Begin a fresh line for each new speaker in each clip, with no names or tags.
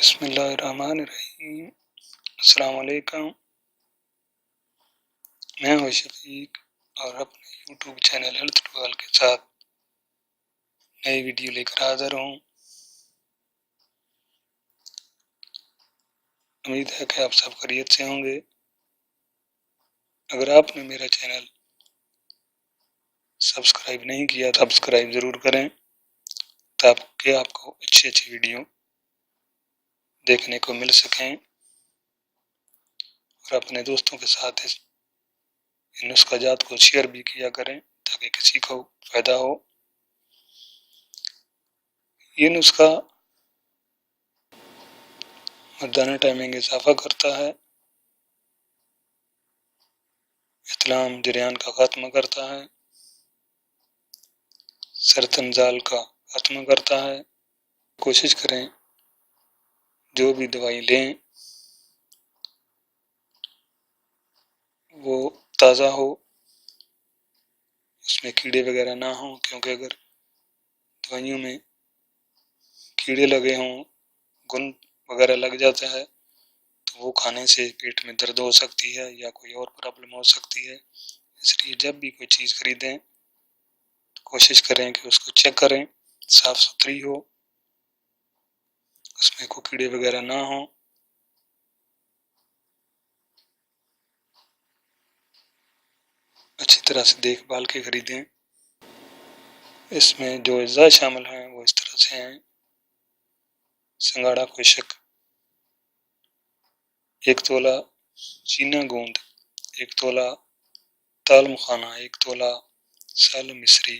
بسم اللہ الرحمن الرحیم۔ السلام علیکم، میں ہوں شفیق اور اپنے یوٹیوب چینل ہیلتھ ٹوال کے ساتھ نئی ویڈیو لے کر حاضر ہوں۔ امید ہے کہ آپ سب خیریت سے ہوں گے۔ اگر آپ نے میرا چینل سبسکرائب نہیں کیا تو سبسکرائب ضرور کریں تاکہ آپ کو اچھی ویڈیو دیکھنے کو مل سکیں، اور اپنے دوستوں کے ساتھ اس نسخہ جات کو شیئر بھی کیا کریں تاکہ کسی کو فائدہ ہو۔ یہ نسخہ مردانہ ٹائمنگ اضافہ کرتا ہے، احتلام جریان کا خاتمہ کرتا ہے، سرط انزال کا خاتمہ کرتا ہے۔ کوشش کریں جو بھی دوائی لیں وہ تازہ ہو، اس میں کیڑے وغیرہ نہ ہوں، کیونکہ اگر دوائیوں میں کیڑے لگے ہوں، گن وغیرہ لگ جاتا ہے تو وہ کھانے سے پیٹ میں درد ہو سکتی ہے یا کوئی اور پرابلم ہو سکتی ہے۔ اس لیے جب بھی کوئی چیز خریدیں تو کوشش کریں کہ اس کو چیک کریں، صاف ستھری ہو، اس میں کوئی کیڑے وغیرہ نہ ہوں۔ اچھی طرح سے دیکھ بھال کے خریدیں۔ اس میں جو اجزاء شامل ہیں وہ اس طرح سے ہیں: سنگاڑا خشک 1 تولہ، چینا گوند 1 تولہ، تال مکھانا 1 تولہ، سالم مصری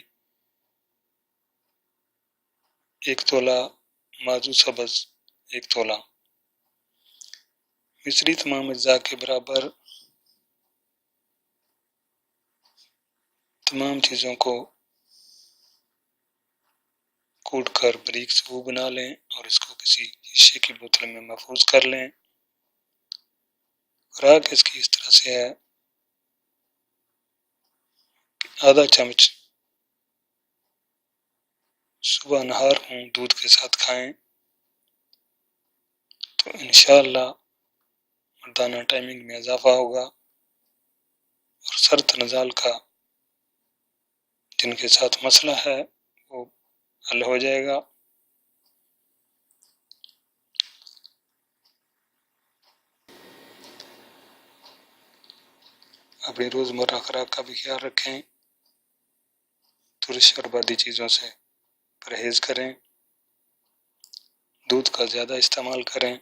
1 تولہ، مازو سبز 1 تولہ۔ مصری تمام اجزاء کے برابر تمام چیزوں کو کوٹ کر باریک سبو بنا لیں اور اس کو کسی شیشے کی بوتل میں محفوظ کر لیں۔ خوراک اس کی اس طرح سے ہے کہ آدھا چمچ صبح نہار ہوں دودھ کے ساتھ کھائیں تو انشاءاللہ مردانہ ٹائمنگ میں اضافہ ہوگا، اور سرط نزال کا جن کے ساتھ مسئلہ ہے وہ حل ہو جائے گا۔ اپنی روزمرہ خوراک کا بھی خیال رکھیں، ترش اور بادی چیزوں سے پرہیز کریں، دودھ کا زیادہ استعمال کریں۔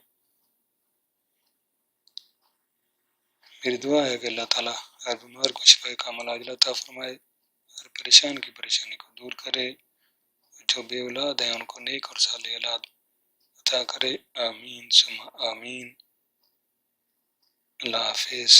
میری دعا ہے کہ اللہ تعالیٰ ہر بیمار کو شفا کامل عاجل عطا فرمائے، ہر پریشان کی پریشانی کو دور کرے، جو بے اولاد ہیں ان کو نیک اور صالح اولاد عطا کرے۔ آمین ثم آمین۔ اللہ حافظ۔